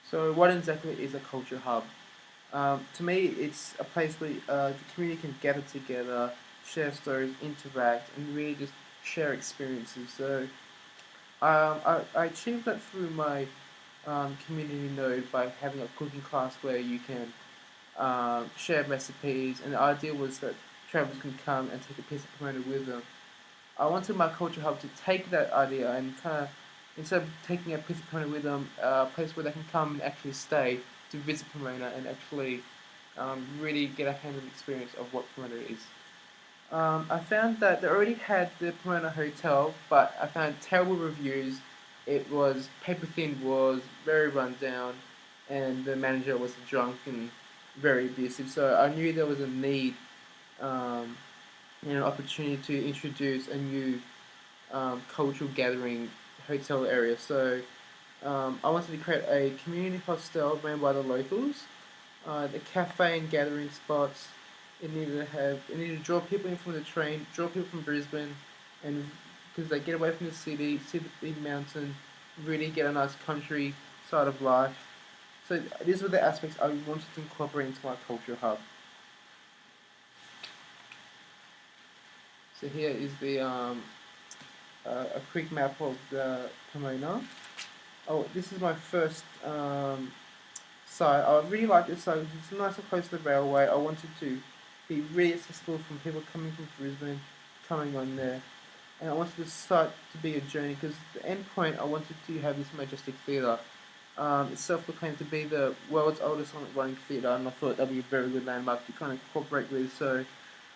So what exactly is a culture hub? To me, it's a place where the community can gather together, share stories, interact, and really just share experiences. So I achieved that through my community node by having a cooking class where you can share recipes, and the idea was that travelers can come and take a piece of pomona with them. I wanted my culture hub to take that idea and kind of, instead of taking a piece of Pomona with them, a place where they can come and actually stay to visit Pomona and actually really get a hands-on experience of what Pomona is. I found that they already had the Pomona Hotel, but I found terrible reviews. It was paper thin walls, very run down, and the manager was drunk and very abusive. So I knew there was a need, um, opportunity to introduce a new cultural gathering hotel area. So I wanted to create a community hostel ran by the locals. The cafe and gathering spots. It needed to draw people in from the train, draw people from Brisbane, and because they get away from the city, see the big mountain, really get a nice country side of life. So these were the aspects I wanted to incorporate into my culture hub. So here is the a quick map of the Pomona. Oh, this is my first site. I really like this site. It's nice and close to the railway. I wanted to be really accessible from people coming from Brisbane, coming on there. And I wanted the site to be a journey because the end point I wanted to have this majestic theatre. It's self-proclaimed to be the world's oldest running theatre, and I thought that'd be a very good landmark to kind of cooperate with. So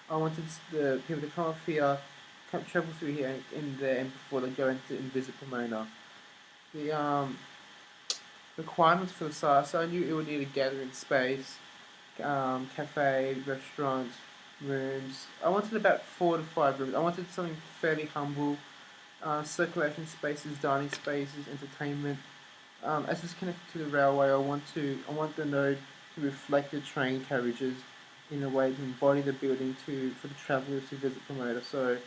I wanted the people to come up here, travel through here in there, and before they go into and visit Pomona. The requirements for the site, so I knew it would need a gathering space, cafe, restaurants, rooms. I wanted about 4 to 5 rooms. I wanted something fairly humble, circulation spaces, dining spaces, entertainment. As it's connected to the railway, I want the node to reflect the train carriages in a way to embody the building for the travellers to visit Pomona. So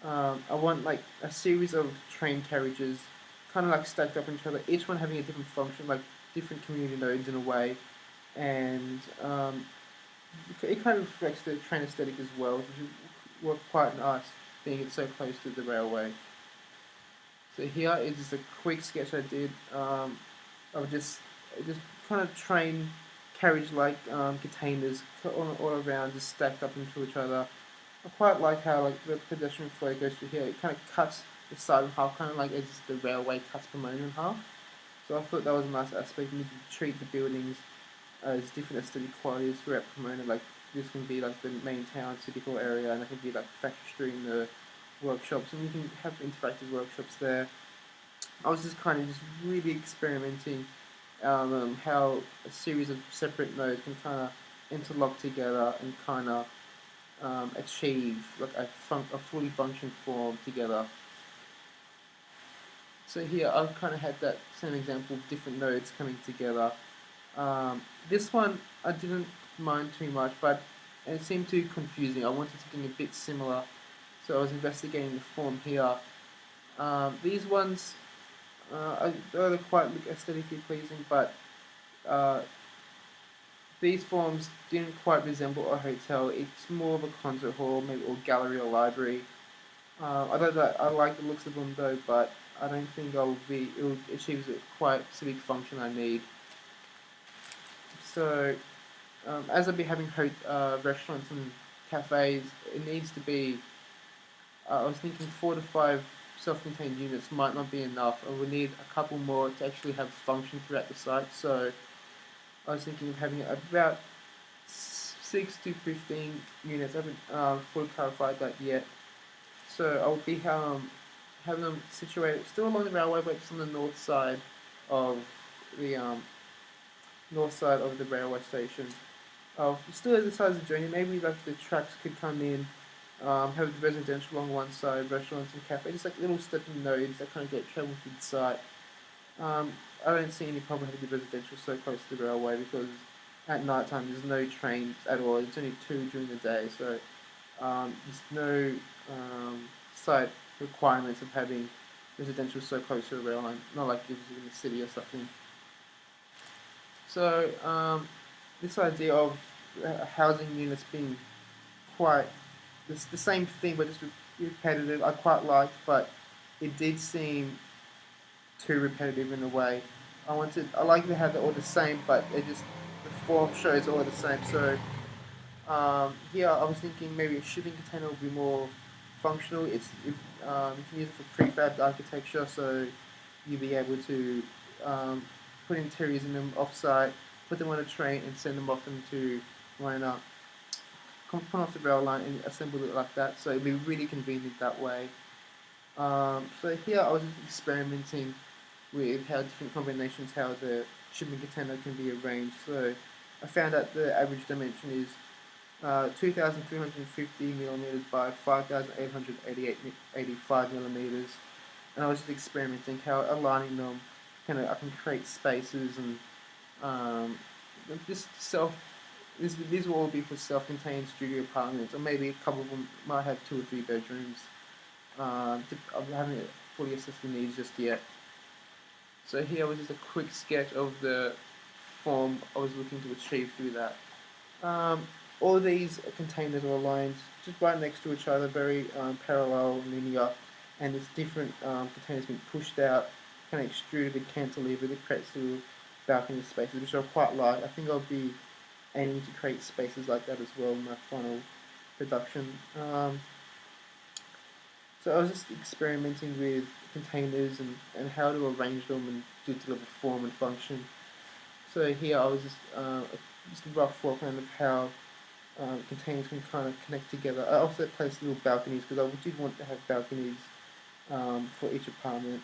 I want like a series of train carriages, kind of like stacked up on each other, each one having a different function, like different community nodes in a way, and it kind of reflects the train aesthetic as well, which worked quite nice, being it so close to the railway. So here is just a quick sketch I did of just kind of train carriage like containers all around, just stacked up into each other. I quite like how like the pedestrian flow goes through here. It kind of cuts the side in half, kind of like as the railway cuts Pomona in half. So I thought that was a nice aspect. You can treat the buildings as different aesthetic qualities throughout Pomona. Like this can be like the main town, city hall area, and it can be like the factory and the workshops, and you can have interactive workshops there. I was just kind of just really experimenting how a series of separate nodes can kind of interlock together and kind of achieve like a fully functioned form together. So here I've kind of had that same example of different nodes coming together. This one I didn't mind too much, but it seemed too confusing. I wanted something a bit similar, so I was investigating the form here. These ones, they're quite look aesthetically pleasing, but uh, these forms didn't quite resemble a hotel. It's more of a concert hall, maybe or gallery or library. I like the looks of them though, but I don't think it will achieve the quite civic function I need. So as I'll be having restaurants and cafes, it needs to be. I was thinking 4 to 5 self-contained units might not be enough. I would need a couple more to actually have function throughout the site. So I was thinking of having about 6 to 15 units. I haven't fully clarified that yet. So I'll be having them situated still along the railway, but just on the of the north side of the railway station. Still at the size of the journey, maybe like the tracks could come in, have the residential on one side, restaurants and cafes, just like little stepping nodes that kind of get travel through the site. I don't see any problem having the residential so close to the railway because at night time there's no trains at all. It's only two during the day, so there's no site requirements of having residential so close to the rail line. Not like if it's in the city or something. So this idea of housing units being quite it's the same thing but just repetitive. I quite liked, but it did seem too repetitive in a way. I like to have it all the same, but it just the form shows all the same. So here I was thinking maybe a shipping container would be more functional. You can use it for prefab architecture, so you'll be able to um, put interiors in them offsite, put them on a train, and send them off into line up, come off the rail line and assemble it like that. So it'd be really convenient that way. So here I was just experimenting with how different combinations, how the shipping container can be arranged. So I found that the average dimension is 2,350 millimeters by 5,885 millimeters, and I was just experimenting how aligning them I can create spaces and um, this self. These will all be for self-contained studio apartments, or maybe a couple of them might have 2 or 3 bedrooms. I haven't fully assessed the needs just yet. So here was just a quick sketch of the form I was looking to achieve through that. Um, all of these containers are aligned just right next to each other, very parallel, linear, and there's different containers being pushed out, kind of extruded and cantilevered. It creates little balcony spaces, which I quite like. I think I'll be aiming to create spaces like that as well in my final production. So I was just experimenting with containers and how to arrange them and to deliver form and function. So here I was just a rough forehand of how containers can kind of connect together. I also placed little balconies because I did want to have balconies for each apartment.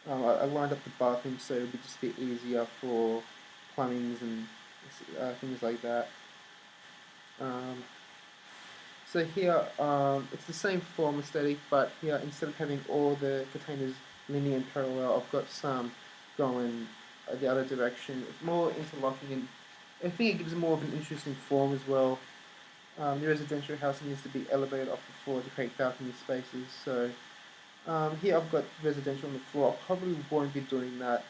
I lined up the bathrooms so it would just be easier for plumbings and things like that. Um, so here it's the same form aesthetic, but here instead of having all the containers linear and parallel, I've got some going the other direction. It's more interlocking, and I think it gives it more of an interesting form as well. The residential house needs to be elevated off the floor to create balcony spaces. So here I've got residential on the floor. I probably won't be doing that.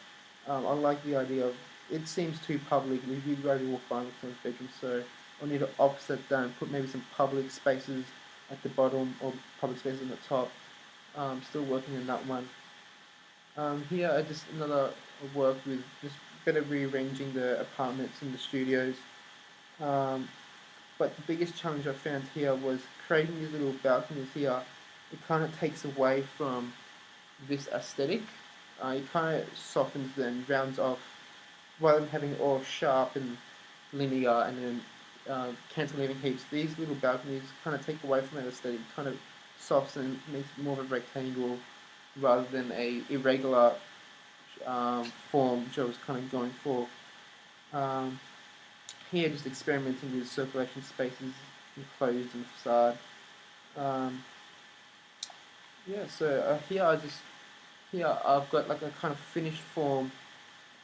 I like the idea of it seems too public. If you go to walk by someone's bedroom, so I'll need to offset that and put maybe some public spaces at the bottom or public spaces on the top. Still working on that one. Here I just another work with just better rearranging the apartments and the studios. Um, but the biggest challenge I found here was creating these little balconies here. It kind of takes away from this aesthetic. It kind of softens them, rounds off, rather than having it all sharp and linear and then cantilevering heaps. These little balconies kind of take away from that aesthetic, kind of soften and makes it more of a rectangle rather than a irregular form which I was kind of going for. Um, Here, just experimenting with circulation spaces enclosed in the facade. Um, yeah, so here I've got like a kind of finished form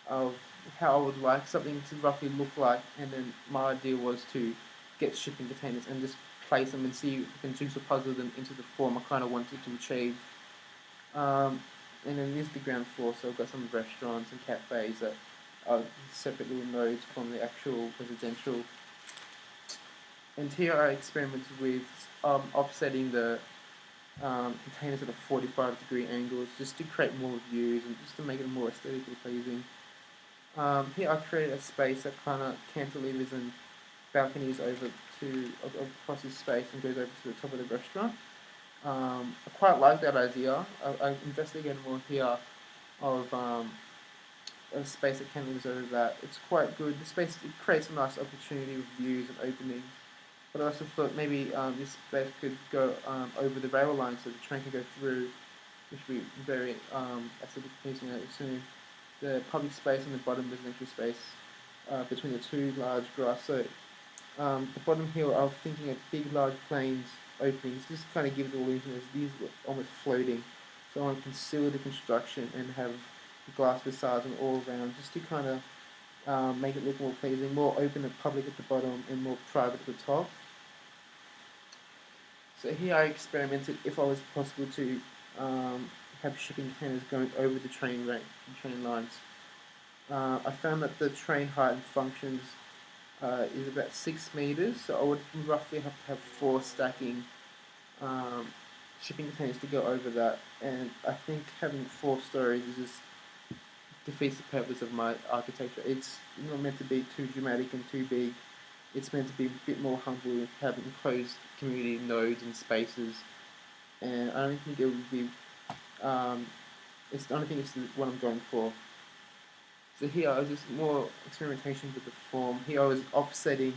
of how I would like something to roughly look like, and then my idea was to get shipping containers and just place them and see if I can jigsaw puzzle them into the form I kind of wanted to achieve. Um, and then this is the ground floor, so I've got some restaurants and cafes that are separate little nodes from the actual residential. And here I experimented with offsetting the containers at a 45-degree angles just to create more views and just to make it more aesthetically pleasing. Here I created a space that kind of cantilevers and balconies across this space and goes over to the top of the restaurant. I quite like that idea. I investigated more here of a space that cantilevers over that. It's quite good. The space it creates a nice opportunity with views and openings. But I also thought maybe this space could go over the rail line so the train can go through, which would be very aesthetic pleasing soon. The public space and the bottom residential space between the two large grass. So the bottom here, I was thinking of big, large planes openings, just kind of give it the illusion as these were almost floating. So I want to conceal the construction and have glass facades and all around, just to kind of make it look more pleasing, more open and public at the bottom and more private at the top. So here I experimented if I was possible to have shipping containers going over the train lines. I found that the train height and functions is about 6 meters, so I would roughly have to have 4 stacking um, shipping containers to go over that. And I think having 4 stories is just defeats the purpose of my architecture. It's not meant to be too dramatic and too big. It's meant to be a bit more humble, have enclosed community nodes and spaces. And I don't think it would be. Um, I don't think it's what I'm going for. So here I was just more experimentation with the form. Here I was offsetting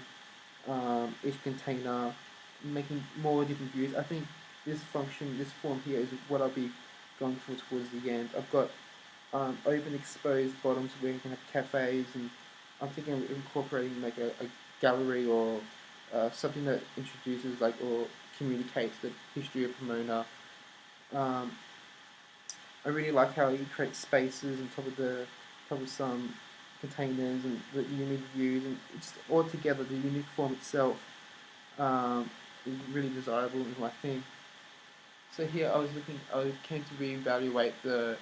each container, making more different views. I think this function, this form here is what I'll be going for towards the end. I've got open exposed bottoms where you can have cafes, and I'm thinking of incorporating like a gallery or something that introduces like or communicates the history of Pomona. Um, I really like how you create spaces on top of some containers and the unique views, and it's all together. The unique form itself is really desirable in my thing. So here I came to reevaluate the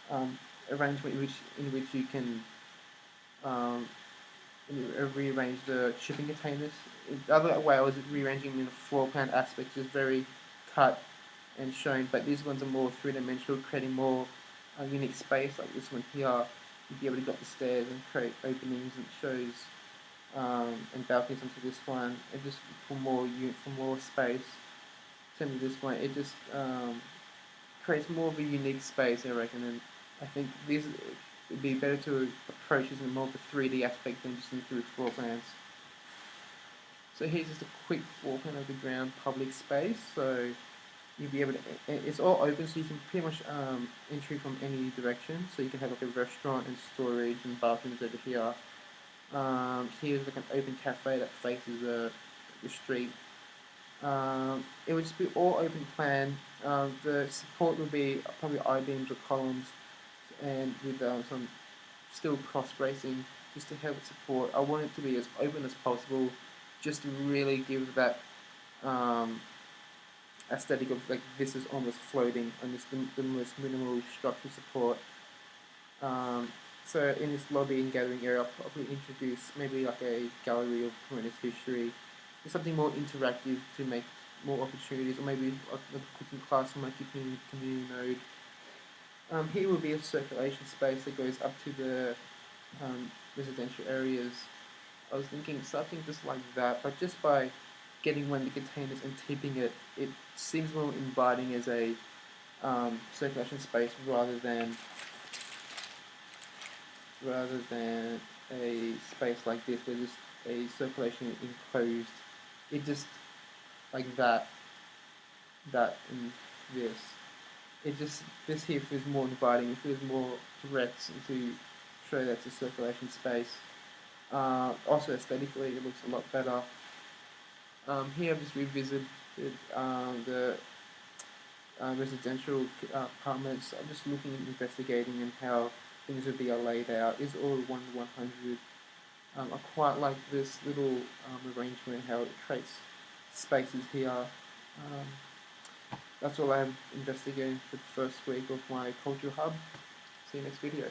um, arrangement in which you can um, rearrange the shipping containers. The other way I was rearranging them in a floor plan aspect, just very cut and shown, but these ones are more three-dimensional, creating more unique space. Like this one here, you'd be able to go up the stairs and create openings and shows and balconies onto this one, and just for more space. Same with this one, it just creates more of a unique space, I reckon. And I think this would be better to approach this in more of a 3D aspect than just through floor plans. So here's just a quick floor plan of the ground public space. So you'll be able to, it's all open, so you can pretty much entry from any direction. So you can have like a restaurant and storage and bathrooms over here. Here's like an open cafe that faces the street. It would just be all open plan. The support would be probably I-beams or columns, and with some steel cross bracing just to help it support. I want it to be as open as possible, just to really give that um, aesthetic of like this is almost floating and just the most minimal structural support. Um, so in this lobby and gathering area, I'll probably introduce maybe like a gallery of Pomona's history, something more interactive to make more opportunities, or maybe a cooking class on my community node. Here will be a circulation space that goes up to the residential areas. I was thinking something just like that, but just by getting one of the containers and tipping it, it seems more inviting as a circulation space rather than a space like this where just a circulation enclosed. It just like that and this. It just this here feels more inviting. It feels more direct to show that's a circulation space. Also aesthetically, it looks a lot better. Here I've just revisited the residential apartments. I'm just looking at investigating and how things would be laid out. Is all 1:100. I quite like this little arrangement, how it creates spaces here. That's all I'm investigating for the first week of my Cultural Hub. See you next video.